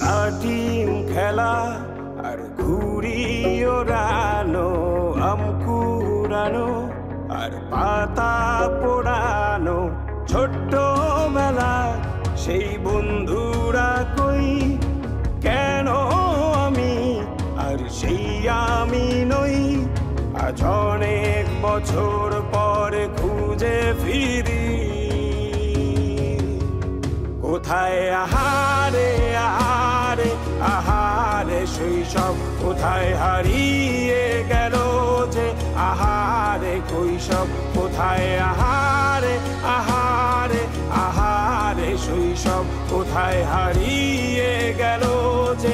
লাটিম খেলা আর ঘুড়ি ওড়ানো, আম কুড়ানো আর পাতা পোড়ানো, ছোট্ট মেলা সেই বন্ধুরা কই, কেন আমি আর সেই আমি নই। আজ অনেক বছর পরে খুঁজে ফিরি, কোথায় আহারে আহারে আহারে শৈশব, কোথায় হারিয়ে গেল যে আহারে কৈশব, কোথায় আহারে আহারে আহারে শৈশব, কোথায় হারিয়ে গেল যে